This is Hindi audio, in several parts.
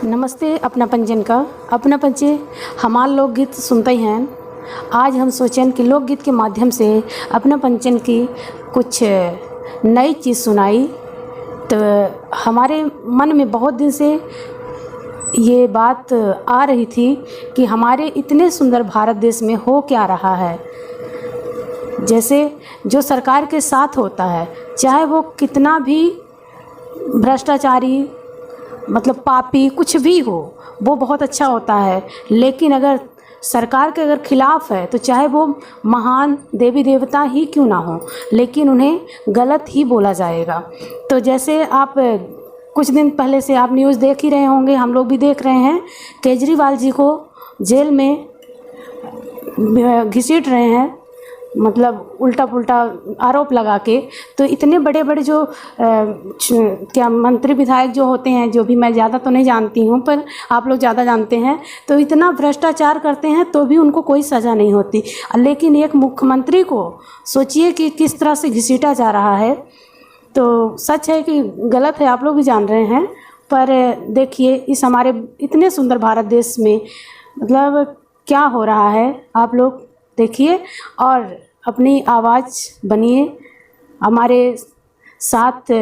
नमस्ते। अपना पंजन का अपना पंचे हमारे लोकगीत सुनते ही हैं। आज हम सोचें कि लोकगीत के माध्यम से अपना पंचन की कुछ नई चीज़ सुनाई। तो हमारे मन में बहुत दिन से ये बात आ रही थी कि हमारे इतने सुंदर भारत देश में हो क्या रहा है। जैसे जो सरकार के साथ होता है, चाहे वो कितना भी भ्रष्टाचारी मतलब पापी कुछ भी हो, वो बहुत अच्छा होता है। लेकिन अगर सरकार के खिलाफ़ है तो चाहे वो महान देवी देवता ही क्यों ना हो, लेकिन उन्हें गलत ही बोला जाएगा। तो जैसे आप कुछ दिन पहले से आप न्यूज़ देख ही रहे होंगे, हम लोग भी देख रहे हैं, केजरीवाल जी को जेल में घसीट रहे हैं, मतलब उल्टा पुल्टा आरोप लगा के। तो इतने बड़े बड़े जो क्या मंत्री विधायक जो होते हैं, जो भी मैं ज़्यादा तो नहीं जानती हूँ पर आप लोग ज़्यादा जानते हैं, तो इतना भ्रष्टाचार करते हैं तो भी उनको कोई सज़ा नहीं होती। लेकिन एक मुख्यमंत्री को सोचिए कि किस तरह से घसीटा जा रहा है। तो सच है कि गलत है, आप लोग भी जान रहे हैं। पर देखिए इस हमारे इतने सुंदर भारत देश में मतलब क्या हो रहा है, आप लोग देखिए और अपनी आवाज़ बनिए हमारे साथ।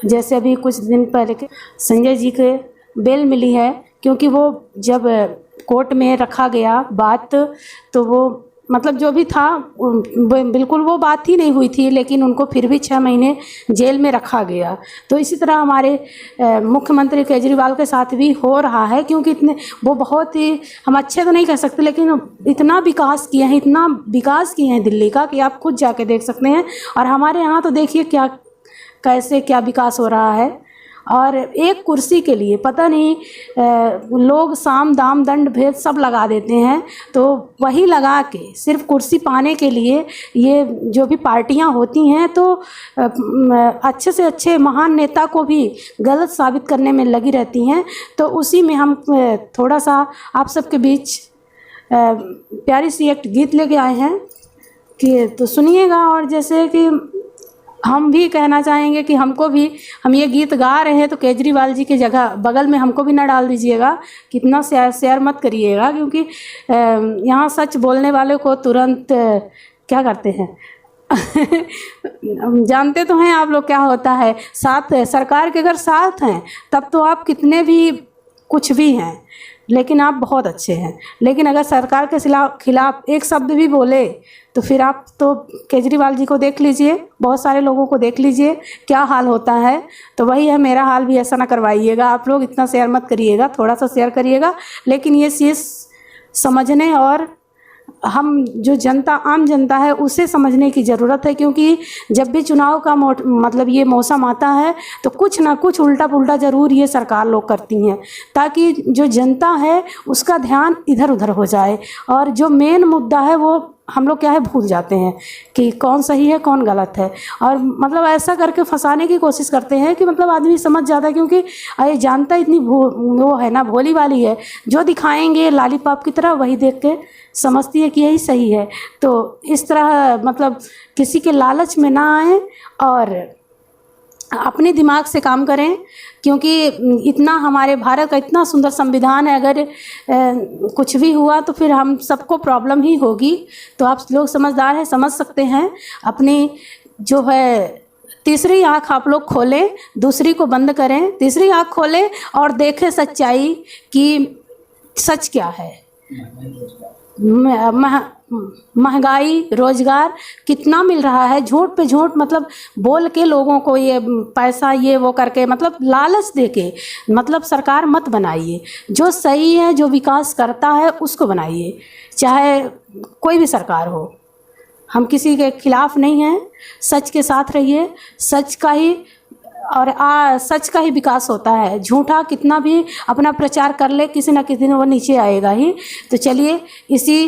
जैसे अभी कुछ दिन पहले संजय जी के बेल मिली है, क्योंकि वो जब कोर्ट में रखा गया बात, तो वो मतलब जो भी था बिल्कुल वो बात ही नहीं हुई थी, लेकिन उनको फिर भी 6 महीने जेल में रखा गया। तो इसी तरह हमारे मुख्यमंत्री केजरीवाल के साथ भी हो रहा है, क्योंकि इतने वो बहुत ही, हम अच्छे तो नहीं कह सकते, लेकिन इतना विकास किए हैं, इतना विकास किए हैं दिल्ली का कि आप खुद जाके देख सकते हैं। और हमारे यहाँ तो देखिए क्या कैसे क्या विकास हो रहा है। और एक कुर्सी के लिए पता नहीं लोग साम दाम दंड भेद सब लगा देते हैं। तो वही लगा के सिर्फ कुर्सी पाने के लिए ये जो भी पार्टियां होती हैं, तो अच्छे से अच्छे महान नेता को भी गलत साबित करने में लगी रहती हैं। तो उसी में हम थोड़ा सा आप सबके बीच प्यारी सी एक गीत लेके आए हैं कि तो सुनिएगा। और जैसे कि हम भी कहना चाहेंगे कि हमको भी, हम ये गीत गा रहे हैं तो केजरीवाल जी की जगह बगल में हमको भी ना डाल दीजिएगा, कितना शेयर मत करिएगा, क्योंकि यहाँ सच बोलने वाले को तुरंत क्या करते हैं जानते तो हैं आप लोग क्या होता है। साथ सरकार के अगर साथ हैं तब तो आप कितने भी कुछ भी हैं, लेकिन आप बहुत अच्छे हैं। लेकिन अगर सरकार के खिलाफ एक शब्द भी बोले तो फिर आप तो केजरीवाल जी को देख लीजिए, बहुत सारे लोगों को देख लीजिए क्या हाल होता है। तो वही है, मेरा हाल भी ऐसा ना करवाइएगा आप लोग, इतना शेयर मत करिएगा, थोड़ा सा शेयर करिएगा। लेकिन ये चीज़ समझने और हम जो जनता, आम जनता है, उसे समझने की ज़रूरत है। क्योंकि जब भी चुनाव का मतलब ये मौसम आता है तो कुछ ना कुछ उल्टा पुल्टा ज़रूर ये सरकार लोग करती हैं, ताकि जो जनता है उसका ध्यान इधर उधर हो जाए। और जो मेन मुद्दा है वो हम लोग क्या है भूल जाते हैं कि कौन सही है कौन गलत है। और मतलब ऐसा करके फंसाने की कोशिश करते हैं कि मतलब आदमी समझ जाता है, क्योंकि ये जानता इतनी वो है ना, भोली वाली है, जो दिखाएंगे लॉलीपॉप की तरह वही देख के समझती है कि यही सही है। तो इस तरह मतलब किसी के लालच में ना आए और अपने दिमाग से काम करें, क्योंकि इतना हमारे भारत का इतना सुंदर संविधान है। अगर कुछ भी हुआ तो फिर हम सबको प्रॉब्लम ही होगी। तो आप लोग समझदार हैं, समझ सकते हैं। अपनी जो है तीसरी आँख आप लोग खोलें, दूसरी को बंद करें, तीसरी आँख खोलें और देखें सच्चाई कि सच क्या है। महंगाई, रोजगार कितना मिल रहा है, झूठ पे झूठ मतलब बोल के लोगों को ये पैसा ये वो करके मतलब लालच देके मतलब सरकार मत बनाइए। जो सही है, जो विकास करता है उसको बनाइए, चाहे कोई भी सरकार हो। हम किसी के खिलाफ नहीं हैं, सच के साथ रहिए, सच का ही और सच का ही विकास होता है। झूठा कितना भी अपना प्रचार कर ले, किसी न किसी दिन वो नीचे आएगा ही। तो चलिए इसी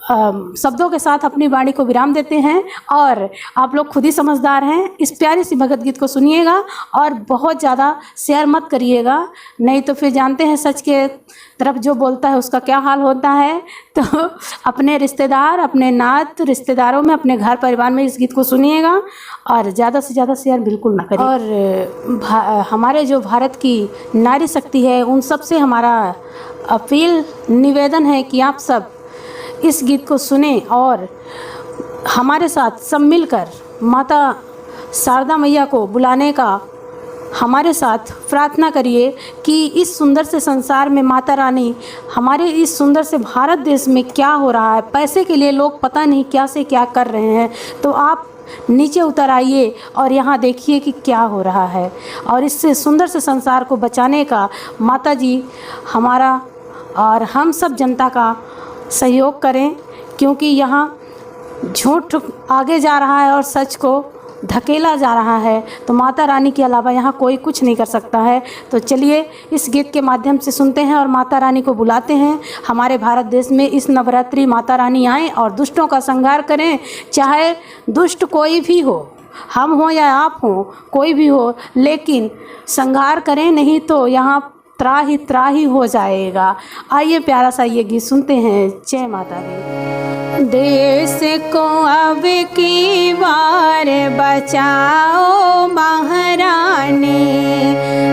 शब्दों के साथ अपनी वाणी को विराम देते हैं और आप लोग खुद ही समझदार हैं। इस प्यारी सी भगवत गीत को सुनिएगा और बहुत ज़्यादा शेयर मत करिएगा, नहीं तो फिर जानते हैं सच के तरफ जो बोलता है उसका क्या हाल होता है। तो अपने रिश्तेदार, अपने नात रिश्तेदारों में, अपने घर परिवार में इस गीत को सुनिएगा और ज़्यादा से ज़्यादा शेयर बिल्कुल ना करिए। और हमारे जो भारत की नारी शक्ति है उन सब से हमारा अपील निवेदन है कि आप सब इस गीत को सुने और हमारे साथ सब मिलकर माता शारदा मैया को बुलाने का हमारे साथ प्रार्थना करिए कि इस सुंदर से संसार में माता रानी, हमारे इस सुंदर से भारत देश में क्या हो रहा है। पैसे के लिए लोग पता नहीं क्या से क्या कर रहे हैं, तो आप नीचे उतर आइए और यहाँ देखिए कि क्या हो रहा है। और इससे सुंदर से संसार को बचाने का माता जी हमारा और हम सब जनता का सहयोग करें, क्योंकि यहाँ झूठ आगे जा रहा है और सच को धकेला जा रहा है। तो माता रानी के अलावा यहाँ कोई कुछ नहीं कर सकता है। तो चलिए इस गीत के माध्यम से सुनते हैं और माता रानी को बुलाते हैं। हमारे भारत देश में इस नवरात्रि माता रानी आएँ और दुष्टों का संहार करें। चाहे दुष्ट कोई भी हो, हम हो या आप हो, कोई भी हो, लेकिन संहार करें, नहीं तो यहाँ त्राही हो जाएगा। आइए प्यारा सा ये गीत सुनते हैं। जय माता दी। देश को अब की बार बचाओ महारानी,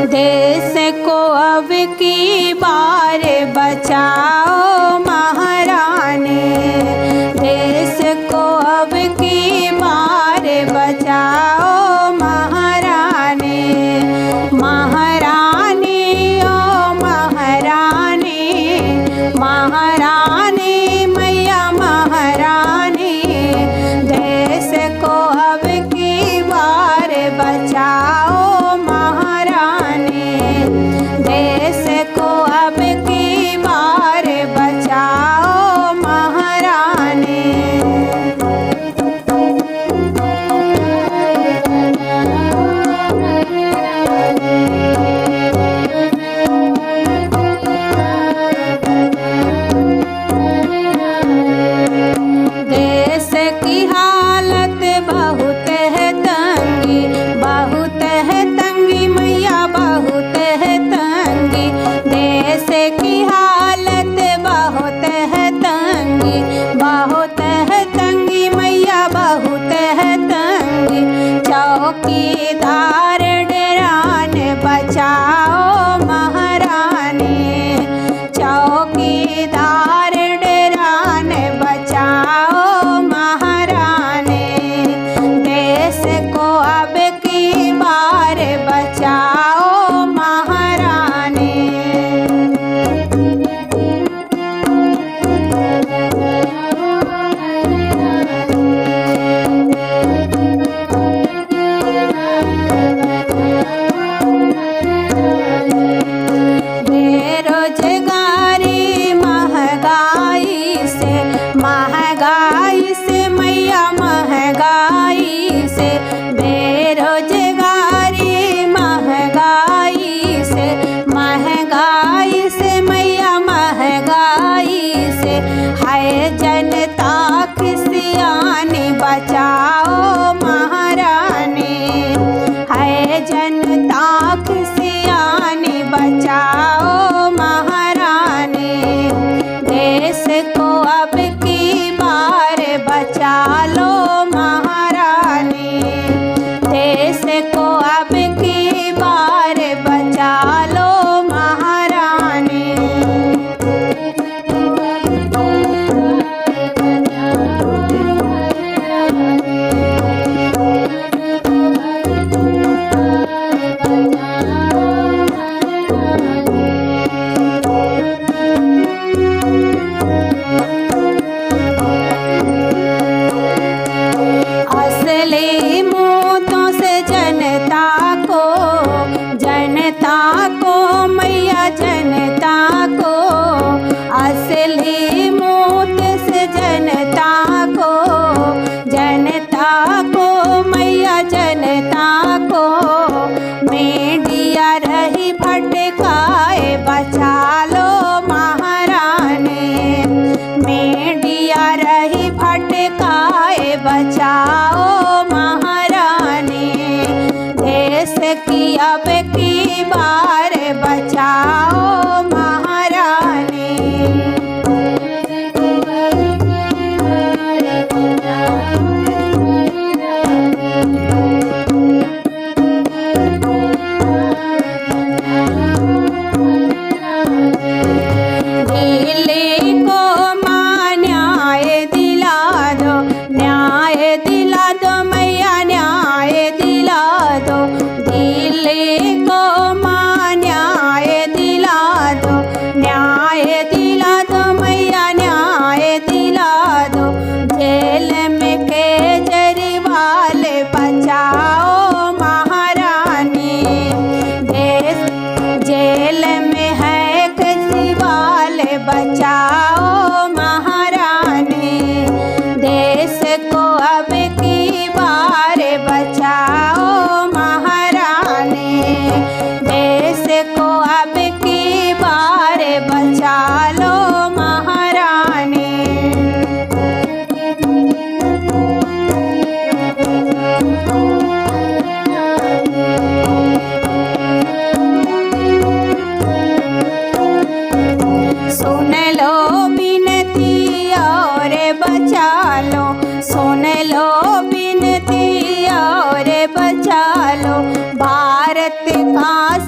देश को अब की बार बचाओ महारानी, देश को अब की बार बचाओ महारानी। महारानी ओ महारानी, महारानी मैया महारानी, देश को अब की बार बचाओ महारानी, देश को अब की बार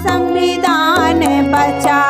संविधान बचा